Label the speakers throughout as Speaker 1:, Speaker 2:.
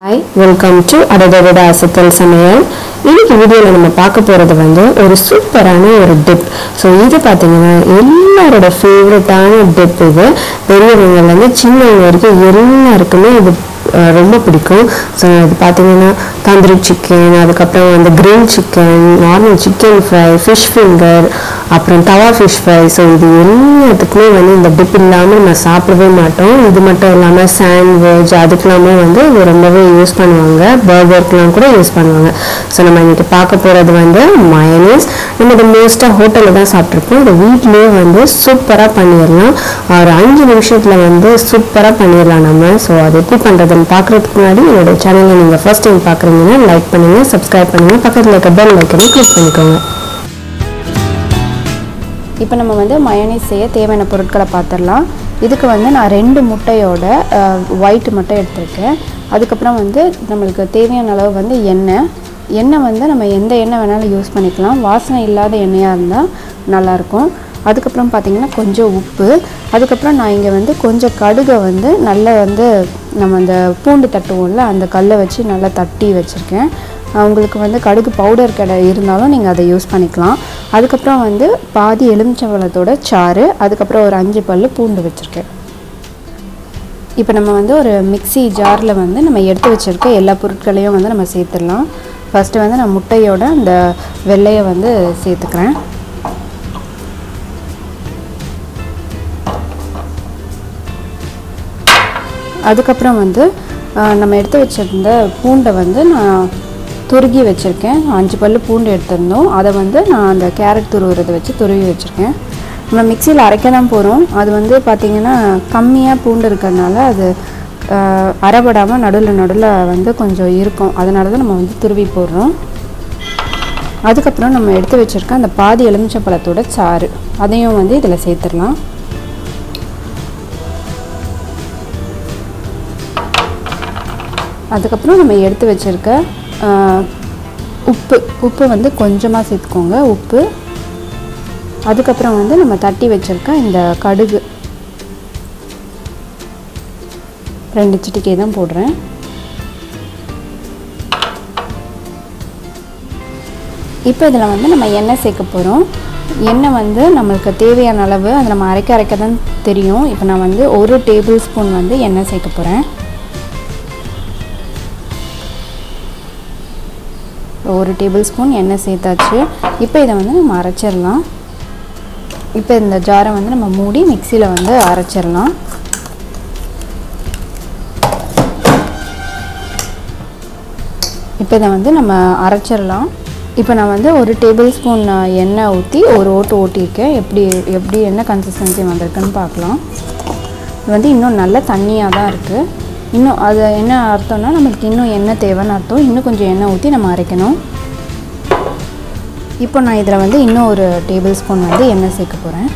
Speaker 1: Hi, welcome to Adadada Asathal Samayal. இன்னைக்கு வீடியோல நம்ம பார்க்க போறது ஒரு சூப்பரான ஒரு டிப். சோ இது பாத்தீங்கன்னா எல்லாரோட ஃபேவரட்டான டிப் இது. பெரியவங்கல இருந்து சின்னவங்க வரைக்கும் எல்லாருக்குமே இது ரொம்ப பிடிக்கும். சோ இது பாத்தீங்கன்னா தந்தூரி சிக்கன், அதுக்கு அப்புறம் grill chicken, normal chicken fry, fish finger, அப்புறம் தவா ஃபிஷ் ஃப்ரை. சோ இது எல்லாத்துக்குமே இந்த டிப் இல்லாம நம்ம சாப்பிடவே மாட்டோம். இது மட்டும் இல்லாம சாண்ட்விச் அதுக்கெல்லாமே இது ரொம்பவே யூஸ் பண்ணுவாங்க. பர்கர்க்குலாம் கூட யூஸ் பண்ணுவாங்க. சோ நம்ம இன்னைக்கு பார்க்க போறது மயோனைஸ். நம்ம மோஸ்டா ஹோட்டல்ல தான் சாப்பிட்டுருப்போம். இதை வீட்லயே சூப்பரா பண்ணிடலாம். ஒரு 5 நிமிஷத்துல சூப்பரா பண்ணிடலாம் நம்ம. ஸோ அது எப்படி பண்றதுன்னு பார்க்கறதுக்கு முன்னாடி என்னோட சேனலை நீங்க ஃபர்ஸ்ட் டைம் பார்க்குறீங்கன்னா லைக் பண்ணுங்க, சப்ஸ்கிரைப் பண்ணுங்க, பக்கத்தில் இருக்க பெல் ஐக்கனை கிளிக் பண்ணிக்கோங்க.
Speaker 2: இப்போ நம்ம மயோனைஸ் செய்ய தேவையான பொருட்களை பார்த்துடலாம். இதுக்கு நான் 2 முட்டையோட ஒயிட் மட்டும் எடுத்திருக்கேன். அதுக்கப்புறம் நம்மளுக்கு தேவையான அளவு எண்ணெய் நம்ம எந்த எண்ணெய் வேணாலும் யூஸ் பண்ணிக்கலாம். வாசனை இல்லாத எண்ணெயாக இருந்தால் நல்லாயிருக்கும். அதுக்கப்புறம் பார்த்திங்கன்னா கொஞ்சம் உப்பு. அதுக்கப்புறம் நான் இங்கே கொஞ்சம் கடுகை நல்லா நம்ம அந்த பூண்டு தட்டுவோம்ல அந்த கல்லை வச்சு நல்லா தட்டி வச்சுருக்கேன். உங்களுக்கு கடுகு பவுடர் இருந்தாலும் நீங்கள் அதை யூஸ் பண்ணிக்கலாம். அதுக்கப்புறம் பாதி எலுமிச்சம்பழத்தோட சாறு, அதுக்கப்புறம் ஒரு 5 பல்லு பூண்டு வச்சுருக்கேன். இப்போ நம்ம ஒரு மிக்ஸி ஜாரில் நம்ம எடுத்து வச்சுருக்க எல்லா பொருட்களையும் நம்ம சேர்த்துடலாம். ஃபஸ்ட்டு நான் முட்டையோட அந்த வெள்ளையை சேர்த்துக்கிறேன். அதுக்கப்புறம் நம்ம எடுத்து வச்சுருந்த பூண்டை நான் துருகி வச்சுருக்கேன். 5 பல்லு பூண்டு எடுத்திருந்தோம். அதை நான் அந்த கேரட் துருவுறதை வச்சு துருவி வச்சுருக்கேன். நம்ம மிக்சியில் அரைக்க தான் போகிறோம். அது பார்த்திங்கன்னா கம்மியாக பூண்டு இருக்கிறதுனால அது அரைபடாமல் நடுவில் கொஞ்சம் இருக்கும். அதனால தான் நம்ம துருவி போடுறோம். அதுக்கப்புறம் நம்ம எடுத்து வச்சுருக்க அந்த பாதி எலுமிச்சம்பழத்தோட சாறு அதையும் இதில் சேர்த்துடலாம். அதுக்கப்புறம் நம்ம எடுத்து வச்சுருக்க உப்பு கொஞ்சமாக சேர்த்துக்கோங்க உப்பு. அதுக்கப்புறம் நம்ம தட்டி வச்சுருக்க இந்த கடுகு 2 சிட்டிகை தான் போடுறேன். இப்போ இதில் நம்ம எண்ணெய் சேர்க்க போகிறோம். எண்ணெய் நம்மளுக்கு தேவையான அளவு அது நம்ம அரைக்க தான் தெரியும். இப்போ நான் 1 டேபிள் ஸ்பூன் எண்ணெய் சேர்க்க போகிறேன். 1 டேபிள் ஸ்பூன் எண்ணெய் சேர்த்தாச்சு. இப்போ இதை நம்ம அரைச்சிடலாம். இப்போ இந்த ஜாரை நம்ம மூடி மிக்சியில் அரைச்சிடலாம். இப்போ இதை நம்ம அரைச்சிடலாம். இப்போ நான் 1 டேபிள் ஸ்பூன் எண்ணெய் ஊற்றி ஒரு ஓட்டு ஓட்டியிருக்கேன். எப்படி என்ன கன்சிஸ்டன்சி வந்திருக்குன்னு பார்க்கலாம். இது இன்னும் நல்ல தண்ணியாக தான் இருக்குது. இன்னும் அது என்ன அர்த்தம்னா நம்மளுக்கு இன்னும் எண்ணெய் தேவைன்னு அர்த்தம். இன்னும் கொஞ்சம் எண்ணெய் ஊற்றி நம்ம அரைக்கணும். இப்போ நான் இதில் இன்னும் 1 டேபிள் ஸ்பூன் எண்ணெய் சேர்க்க போகிறேன்.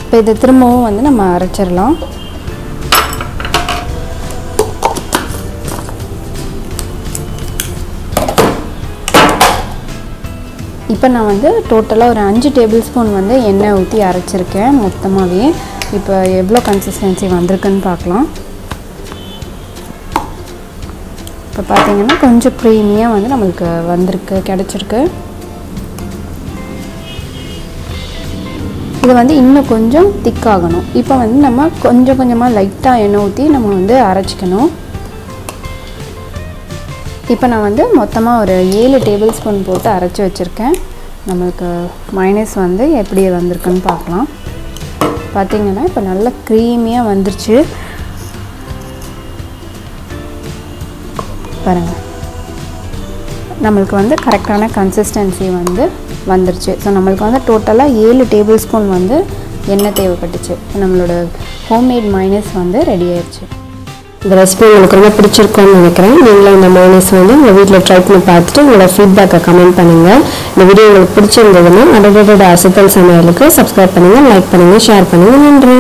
Speaker 2: இப்போ இதை திரும்பவும் நம்ம அரைச்சிடலாம். இப்போ நான் டோட்டலாக ஒரு 5 டேபிள் ஸ்பூன் எண்ணெய் ஊற்றி அரைச்சிருக்கேன் மொத்தமாகவே. இப்போ எவ்வளோ கன்சிஸ்டன்சி வந்திருக்குன்னு பார்க்கலாம். இப்போ பார்த்திங்கன்னா கொஞ்சம் க்ரீமியாக நம்மளுக்கு கிடச்சிருக்கு. இது இன்னும் கொஞ்சம் திக்காகணும். இப்போ நம்ம கொஞ்சம் கொஞ்சமாக லைட்டாக எண்ணெய் ஊற்றி நம்ம அரைச்சிக்கணும். இப்போ நான் மொத்தமாக ஒரு 7 டேபிள் ஸ்பூன் போட்டு அரைச்சி வச்சுருக்கேன். நம்மளுக்கு மயோனைஸ் எப்படி வந்திருக்குன்னு பார்க்கலாம். பார்த்திங்கன்னா இப்போ நல்லா க்ரீமியாக வந்துருச்சு பாருங்கள். நம்மளுக்கு கரெக்டான கன்சிஸ்டன்சி வந்துருச்சு. ஸோ நம்மளுக்கு டோட்டலாக 7 டேபிள் ஸ்பூன் எண்ணெய் தேவைப்பட்டுச்சு. நம்மளோட ஹோம்மேட் மயோனைஸ் ரெடி ஆயிடுச்சு.
Speaker 1: இந்த ரெசிபி உங்களுக்கு ரொம்ப பிடிச்சிருக்கும்னு நினைக்கிறேன். நீங்களும் இந்த மயோனைஸ் உங்கள் வீட்டில் ட்ரை பண்ணி பார்த்துட்டு உங்களோட ஃபீட்பேக்கை கமெண்ட் பண்ணுங்கள். இந்த வீடியோ உங்களுக்கு பிடிச்சிருந்ததுன்னா அடடட அசத்தல் சமையலுக்கு சப்ஸ்கிரைப் பண்ணுங்கள், லைக் பண்ணுங்கள், ஷேர் பண்ணுங்கள். நன்றி.